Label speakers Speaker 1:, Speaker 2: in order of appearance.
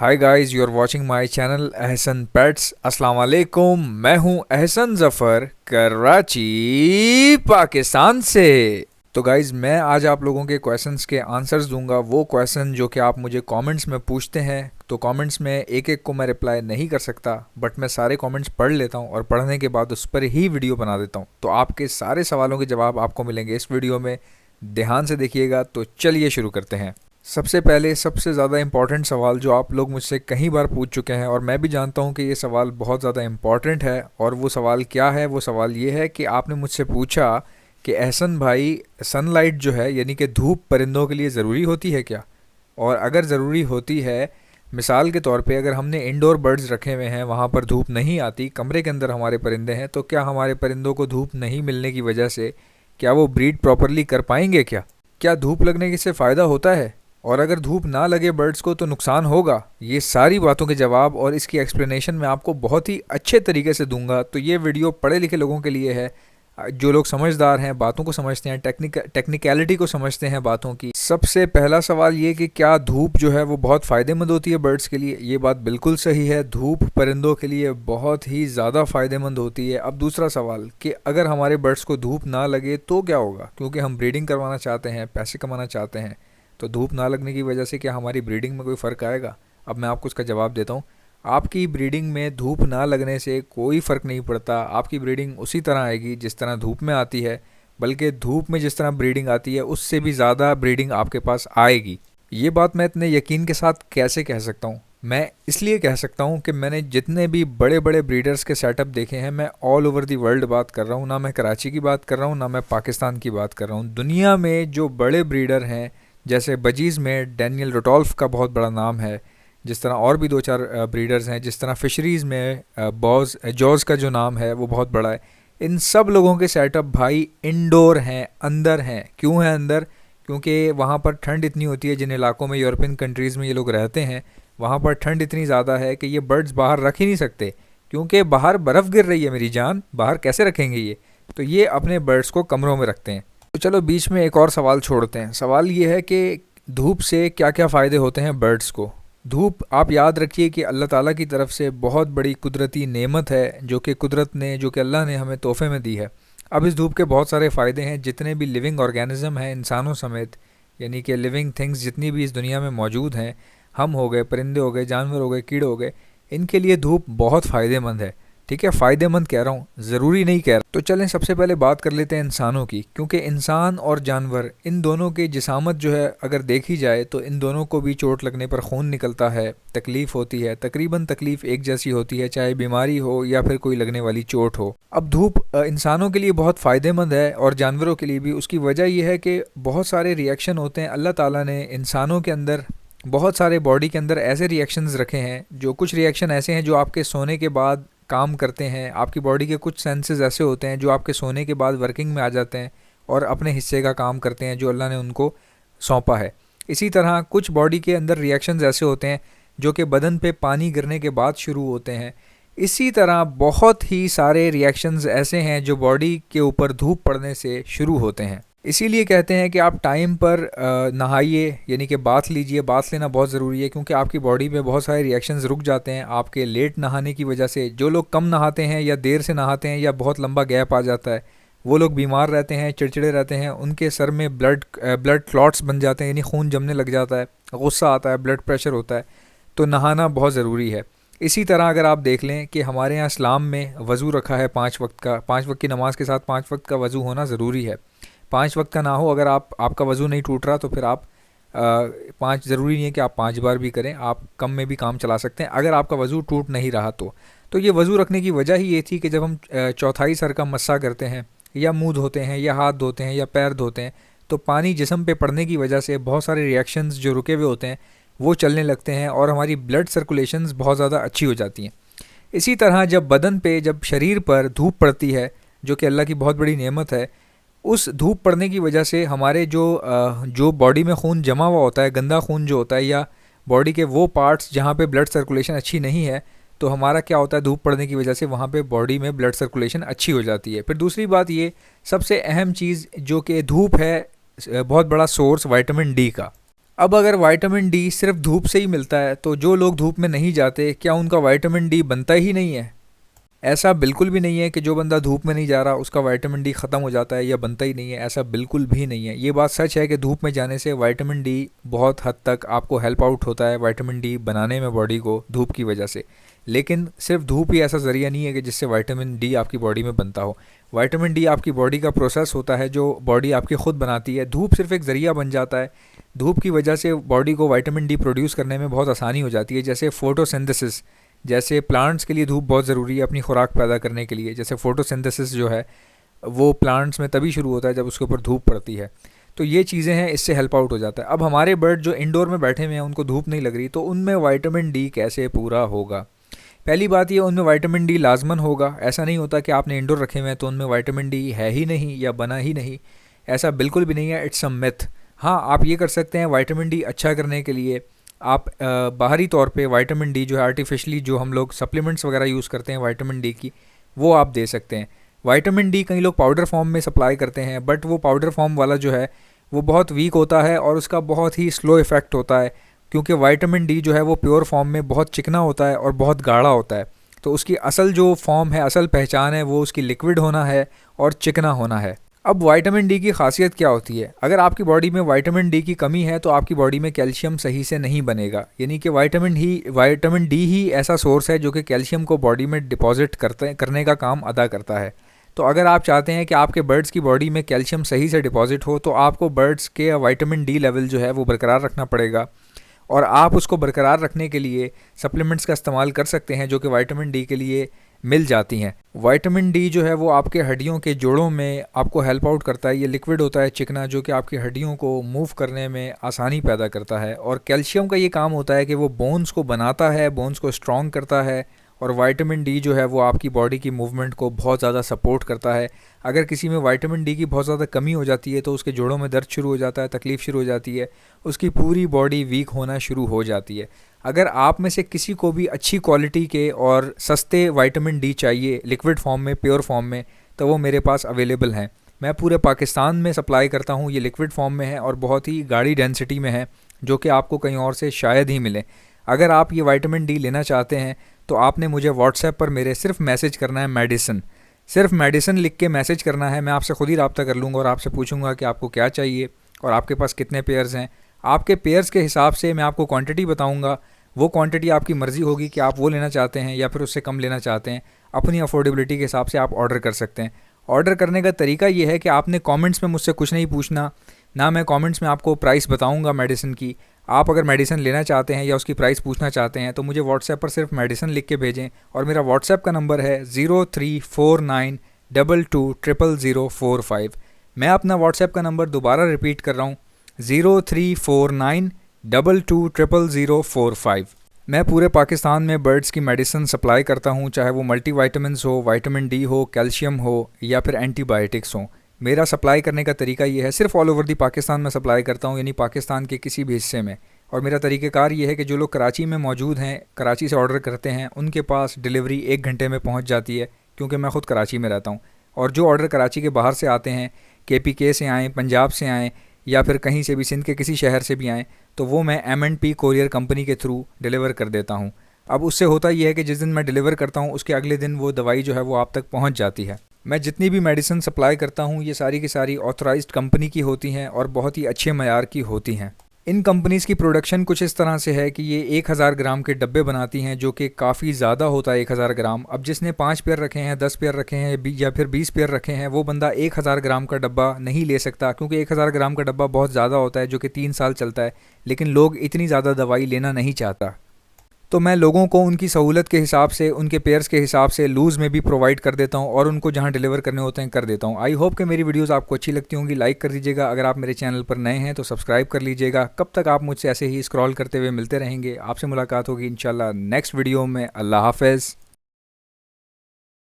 Speaker 1: Hi guys, you are watching my channel Ahsan pets. अस्सलाम वालेकुम। मैं हूं अहसन जफ़र, कराची, पाकिस्तान से। तो गाइस, मैं आज आप लोगों के क्वेश्चंस के आंसर्स दूंगा, वो क्वेश्चन जो कि आप मुझे कमेंट्स में पूछते हैं। तो कमेंट्स में एक एक को मैं रिप्लाई नहीं कर सकता, बट मैं सारे कमेंट्स पढ़ लेता हूं और पढ़ने के बाद उस पर ही वीडियो बना देता हूं। तो आपके सारे सवालों के जवाब आपको मिलेंगे इस वीडियो में। ध्यान से देखिएगा। तो चलिए शुरू करते हैं। सबसे पहले सबसे ज़्यादा इम्पॉर्टेंट सवाल जो आप लोग मुझसे कई बार पूछ चुके हैं, और मैं भी जानता हूं कि ये सवाल बहुत ज़्यादा इम्पॉर्टेंट है। और वो सवाल क्या है? वो सवाल ये है कि आपने मुझसे पूछा कि एहसन भाई, सनलाइट जो है यानी कि धूप परिंदों के लिए ज़रूरी होती है क्या? और अगर ज़रूरी होती है, मिसाल के तौर पे अगर हमने इंडोर बर्ड्स रखे हुए हैं, वहाँ पर धूप नहीं आती, कमरे के अंदर हमारे परिंदे हैं, तो क्या हमारे परिंदों को धूप नहीं मिलने की वजह से क्या वो ब्रीड प्रॉपरली कर पाएंगे? क्या धूप लगने से फ़ायदा होता है? और अगर धूप ना लगे बर्ड्स को तो नुकसान होगा? ये सारी बातों के जवाब और इसकी एक्सप्लेनेशन मैं आपको बहुत ही अच्छे तरीके से दूंगा। तो ये वीडियो पढ़े लिखे लोगों के लिए है, जो लोग समझदार हैं, बातों को समझते हैं, टेक्निकलिटी को समझते हैं बातों की। सबसे पहला सवाल ये कि क्या धूप जो है वो बहुत फ़ायदेमंद होती है बर्ड्स के लिए? ये बात बिल्कुल सही है, धूप परिंदों के लिए बहुत ही ज़्यादा फ़ायदेमंद होती है। अब दूसरा सवाल कि अगर हमारे बर्ड्स को धूप ना लगे तो क्या होगा? क्योंकि हम ब्रीडिंग करवाना चाहते हैं, पैसे कमाना चाहते हैं, तो धूप ना लगने की वजह से क्या हमारी ब्रीडिंग में कोई फ़र्क आएगा? अब मैं आपको उसका जवाब देता हूँ। आपकी ब्रीडिंग में धूप ना लगने से कोई फ़र्क नहीं पड़ता। आपकी ब्रीडिंग उसी तरह आएगी जिस तरह धूप में आती है, बल्कि धूप में जिस तरह ब्रीडिंग आती है उससे भी ज़्यादा ब्रीडिंग आपके पास आएगी। ये बात मैं इतने यकीन के साथ कैसे कह सकता हूँ? मैं इसलिए कह सकता हूँ कि मैंने जितने भी बड़े बड़े ब्रीडर्स के सेटअप देखे हैं, मैं ऑल ओवर दी वर्ल्ड बात कर रहा हूँ, ना मैं कराची की बात कर रहा हूँ, ना मैं पाकिस्तान की बात कर रहा हूँ। दुनिया में जो बड़े ब्रीडर हैं, जैसे बजीज़ में डैनियल रोटोल्फ का बहुत बड़ा नाम है, जिस तरह और भी दो चार ब्रीडर्स हैं, जिस तरह फिशरीज़ में बॉज जॉर्ज का जो नाम है वो बहुत बड़ा है। इन सब लोगों के सेटअप भाई इंडोर हैं, अंदर हैं। क्यों है अंदर? क्योंकि वहाँ पर ठंड इतनी होती है, जिन इलाकों में यूरोपियन कंट्रीज़ में ये लोग रहते हैं, वहाँ पर ठंड इतनी ज़्यादा है कि ये बर्ड्स बाहर रख ही नहीं सकते, क्योंकि बाहर बर्फ़ गिर रही है मेरी जान, बाहर कैसे रखेंगे ये? तो ये अपने बर्ड्स को कमरों में रखते हैं। तो चलो बीच में एक और सवाल छोड़ते हैं। सवाल ये है कि धूप से क्या क्या फ़ायदे होते हैं बर्ड्स को? धूप, आप याद रखिए कि अल्लाह ताला की तरफ से बहुत बड़ी कुदरती नेमत है, जो कि कुदरत ने, जो कि अल्लाह ने हमें तोहफे में दी है। अब इस धूप के बहुत सारे फ़ायदे हैं। जितने भी लिविंग ऑर्गेनिज्म हैं, इंसानों समेत, यानी कि लिविंग थिंग्स जितनी भी इस दुनिया में मौजूद हैं, हम हो गए, परिंदे हो गए, जानवर हो गए, कीड़े हो गए, इनके लिए धूप बहुत फ़ायदेमंद है। ठीक है, फ़ायदेमंद कह रहा हूँ, ज़रूरी नहीं कह रहा। तो चलें सबसे पहले बात कर लेते हैं इंसानों की, क्योंकि इंसान और जानवर, इन दोनों की जिसामत जो है अगर देखी जाए तो इन दोनों को भी चोट लगने पर खून निकलता है, तकलीफ़ होती है, तकरीबन तकलीफ़ एक जैसी होती है, चाहे बीमारी हो या फिर कोई लगने वाली चोट हो। अब धूप इंसानों के लिए बहुत फ़ायदेमंद है और जानवरों के लिए भी। उसकी वजह यह है कि बहुत सारे रिएक्शन होते हैं। अल्लाह ताला ने इंसानों के अंदर, बहुत सारे बॉडी के अंदर ऐसे रिएक्शंस रखे हैं, जो कुछ रिएक्शन ऐसे हैं जो आपके सोने के बाद काम करते हैं। आपकी बॉडी के कुछ सेंसेस ऐसे होते हैं जो आपके सोने के बाद वर्किंग में आ जाते हैं और अपने हिस्से का काम करते हैं जो अल्लाह ने उनको सौंपा है। इसी तरह कुछ बॉडी के अंदर रिएक्शंस ऐसे होते हैं जो कि बदन पे पानी गिरने के बाद शुरू होते हैं। इसी तरह बहुत ही सारे रिएक्शंस ऐसे हैं जो बॉडी के ऊपर धूप पड़ने से शुरू होते हैं। इसीलिए कहते हैं कि आप टाइम पर नहाइए, यानी कि बाथ लीजिए। बाथ लेना बहुत ज़रूरी है, क्योंकि आपकी बॉडी में बहुत सारे रिएक्शंस रुक जाते हैं आपके लेट नहाने की वजह से। जो लोग कम नहाते हैं या देर से नहाते हैं या बहुत लंबा गैप आ जाता है, वो लोग बीमार रहते हैं, चिड़चिड़े रहते हैं, उनके सर में ब्लड क्लॉट्स बन जाते हैं, यानी खून जमने लग जाता है, गुस्सा आता है, ब्लड प्रेशर होता है। तो नहाना बहुत ज़रूरी है। इसी तरह अगर आप देख लें कि हमारे यहाँ इस्लाम में वज़ू रखा है 5 वक्त का, 5 वक्त की नमाज़ के साथ 5 वक्त का वज़ू होना ज़रूरी है। 5 वक्त का ना हो, अगर आपका वज़ू नहीं टूट रहा तो फिर आप 5, ज़रूरी नहीं है कि आप 5 बार भी करें, आप कम में भी काम चला सकते हैं अगर आपका वज़ू टूट नहीं रहा तो ये वज़ू रखने की वजह ही ये थी कि जब हम चौथाई सर का मस्सा करते हैं, या मुंह धोते हैं, या हाथ धोते हैं, या पैर धोते हैं, तो पानी जिस्म पे पड़ने की वजह से बहुत सारे रिएक्शंस जो रुके हुए होते हैं वो चलने लगते हैं और हमारी ब्लड सर्कुलेशंस बहुत ज़्यादा अच्छी हो जाती हैं। इसी तरह जब बदन पे, जब शरीर पर धूप पड़ती है, जो कि अल्लाह की बहुत बड़ी नेमत है, उस धूप पड़ने की वजह से हमारे जो बॉडी में खून जमा हुआ होता है, गंदा खून जो होता है, या बॉडी के वो पार्ट्स जहाँ पे ब्लड सर्कुलेशन अच्छी नहीं है, तो हमारा क्या होता है, धूप पड़ने की वजह से वहाँ पे बॉडी में ब्लड सर्कुलेशन अच्छी हो जाती है। फिर दूसरी बात ये, सबसे अहम चीज़ जो कि धूप है, बहुत बड़ा सोर्स विटामिन डी का। अब अगर विटामिन डी सिर्फ धूप से ही मिलता है तो जो लोग धूप में नहीं जाते क्या उनका विटामिन डी बनता ही नहीं है? ऐसा बिल्कुल भी नहीं है कि जो बंदा धूप में नहीं जा रहा उसका विटामिन डी ख़त्म हो जाता है या बनता ही नहीं है, ऐसा बिल्कुल भी नहीं है। ये बात सच है कि धूप में जाने से विटामिन डी बहुत हद तक आपको हेल्प आउट होता है विटामिन डी बनाने में बॉडी को धूप की वजह से। लेकिन सिर्फ धूप ही ऐसा ज़रिया नहीं है कि जिससे विटामिन डी आपकी बॉडी में बनता हो। विटामिन डी आपकी बॉडी का प्रोसेस होता है जो बॉडी आपकी खुद बनाती है। धूप सिर्फ एक ज़रिया बन जाता है। धूप की वजह से बॉडी को विटामिन डी प्रोड्यूस करने में बहुत आसानी हो जाती है। जैसे फोटोसिंथेसिस, जैसे प्लांट्स के लिए धूप बहुत ज़रूरी है अपनी खुराक पैदा करने के लिए। जैसे फोटोसिंथेसिस जो है वो प्लांट्स में तभी शुरू होता है जब उसके ऊपर धूप पड़ती है। तो ये चीज़ें हैं, इससे हेल्प आउट हो जाता है। अब हमारे बर्ड जो इंडोर में बैठे हुए हैं उनको धूप नहीं लग रही, तो उनमें विटामिन डी कैसे पूरा होगा? पहली बात ये, उनमें विटामिन डी लाजमन होगा। ऐसा नहीं होता कि आपने इंडोर रखे हुए हैं तो उनमें विटामिन डी है ही नहीं या बना ही नहीं, ऐसा बिल्कुल भी नहीं है। It's a myth. हाँ, आप ये कर सकते हैं विटामिन डी अच्छा करने के लिए आप बाहरी तौर पे विटामिन डी जो है आर्टिफिशियली जो हम लोग सप्लीमेंट्स वगैरह यूज़ करते हैं विटामिन डी की, वो आप दे सकते हैं। विटामिन डी कई लोग पाउडर फॉर्म में सप्लाई करते हैं, बट वो पाउडर फॉर्म वाला जो है वो बहुत वीक होता है और उसका बहुत ही स्लो इफ़ेक्ट होता है, क्योंकि विटामिन डी जो है वो प्योर फॉर्म में बहुत चिकना होता है और बहुत गाढ़ा होता है। तो उसकी असल जो फॉर्म है, असल पहचान है, वो उसकी लिक्विड होना है और चिकना होना है। अब विटामिन डी की खासियत क्या होती है? अगर आपकी बॉडी में विटामिन डी की कमी है तो आपकी बॉडी में कैल्शियम सही से नहीं बनेगा। यानी कि विटामिन डी ही ऐसा सोर्स है जो कि कैल्शियम को बॉडी में डिपॉजिट करने का काम अदा करता है। तो अगर आप चाहते हैं कि आपके बर्ड्स की बॉडी में कैल्शियम सही से डिपॉजिट हो तो आपको बर्ड्स के विटामिन डी लेवल जो है वो बरकरार रखना पड़ेगा। और आप उसको बरकरार रखने के लिए सप्लीमेंट्स का इस्तेमाल कर सकते हैं जो कि विटामिन डी के लिए मिल जाती हैं। विटामिन डी जो है वो आपके हड्डियों के जोड़ों में आपको हेल्प आउट करता है। ये लिक्विड होता है चिकना, जो कि आपकी हड्डियों को मूव करने में आसानी पैदा करता है। और कैल्शियम का ये काम होता है कि वो बोन्स को बनाता है, बोन्स को स्ट्रॉन्ग करता है। और विटामिन डी जो है वो आपकी बॉडी की मूवमेंट को बहुत ज़्यादा सपोर्ट करता है। अगर किसी में विटामिन डी की बहुत ज़्यादा कमी हो जाती है तो उसके जोड़ों में दर्द शुरू हो जाता है, तकलीफ़ शुरू हो जाती है, उसकी पूरी बॉडी वीक होना शुरू हो जाती है। अगर आप में से किसी को भी अच्छी क्वालिटी के और सस्ते विटामिन डी चाहिए लिक्विड फॉर्म में, प्योर फॉर्म में, तो वो मेरे पास अवेलेबल हैं। मैं पूरे पाकिस्तान में सप्लाई करता हूँ। ये लिक्विड फॉर्म में है और बहुत ही गाढ़ी डेंसिटी में है, जो कि आपको कहीं और से शायद ही मिले। अगर आप ये विटामिन डी लेना चाहते हैं तो आपने मुझे व्हाट्सएप पर मेरे सिर्फ मैसेज करना है मेडिसिन, सिर्फ मेडिसिन लिख के मैसेज करना है। मैं आपसे खुद ही रब्ता कर लूँगा और आपसे पूछूंगा कि आपको क्या चाहिए और आपके पास कितने पेयर्स हैं। आपके पेयर्स के हिसाब से मैं आपको क्वांटिटी बताऊंगा। वो क्वांटिटी आपकी मर्ज़ी होगी कि आप वो लेना चाहते हैं या फिर उससे कम लेना चाहते हैं। अपनी अफोर्डेबिलिटी के हिसाब से आप ऑर्डर कर सकते हैं। ऑर्डर करने का तरीका ये है कि आपने कमेंट्स में मुझसे कुछ नहीं पूछना, ना मैं कमेंट्स में आपको प्राइस बताऊंगा मेडिसिन की। आप अगर मेडिसिन लेना चाहते हैं या उसकी प्राइस पूछना चाहते हैं तो मुझे व्हाट्सएप पर सिर्फ मेडिसिन लिख के भेजें। और मेरा व्हाट्सएप का नंबर है 0349220045। मैं अपना व्हाट्सएप का नंबर दोबारा रिपीट कर रहा हूँ, 0349220045। मैं पूरे पाकिस्तान में बर्ड्स की मेडिसिन सप्लाई करता हूँ, चाहे वो मल्टीविटामिन्स हो, विटामिन डी हो, कैल्शियम हो या फिर एंटीबायोटिक्स हो। मेरा सप्लाई करने का तरीका ये है, सिर्फ ऑल ओवर दी पाकिस्तान में सप्लाई करता हूँ, यानी पाकिस्तान के किसी भी हिस्से में। और मेरा तरीक़ाकार ये है कि जो लोग कराची में मौजूद हैं, कराची से ऑर्डर करते हैं, उनके पास डिलीवरी 1 घंटे में पहुँच जाती है, क्योंकि मैं ख़ुद कराची में रहता हूँ। और जो ऑर्डर कराची के बाहर से आते हैं, KPK से आएँ, पंजाब से आएँ या फिर कहीं से भी, सिंध के किसी शहर से भी आएँ, तो वो मैं M&P कोरियर कंपनी के थ्रू डिलीवर कर देता हूँ। अब उससे होता ये है कि जिस दिन मैं डिलीवर करता हूँ उसके अगले दिन वो दवाई जो है वो आप तक पहुँच जाती है। मैं जितनी भी मेडिसिन सप्लाई करता हूँ ये सारी की सारी ऑथराइज्ड कंपनी की होती हैं और बहुत ही अच्छे मयार की होती हैं। इन कंपनीज़ की प्रोडक्शन कुछ इस तरह से है कि ये 1000 ग्राम के डब्बे बनाती हैं, जो कि काफ़ी ज़्यादा होता है 1000 ग्राम। अब जिसने 5 पेयर रखे हैं, 10 पेयर रखे हैं या फिर 20 पेयर रखे हैं, वो बंदा 1000 ग्राम का डब्बा नहीं ले सकता, क्योंकि 1000 ग्राम का डब्बा बहुत ज़्यादा होता है, जो कि 3 साल चलता है। लेकिन लोग इतनी ज़्यादा दवाई लेना नहीं चाहता, तो मैं लोगों को उनकी सहूलत के हिसाब से, उनके पेयर्स के हिसाब से लूज़ में भी प्रोवाइड कर देता हूं और उनको जहां डिलीवर करने होते हैं कर देता हूं। आई होप कि मेरी वीडियोस आपको अच्छी लगती होंगी। लाइक कर दीजिएगा। अगर आप मेरे चैनल पर नए हैं तो सब्सक्राइब कर लीजिएगा। कब तक आप मुझसे ऐसे ही स्क्रॉल करते हुए मिलते रहेंगे। आपसे मुलाकात होगी इंशाल्लाह नेक्स्ट वीडियो में। अल्लाह हाफ़िज़।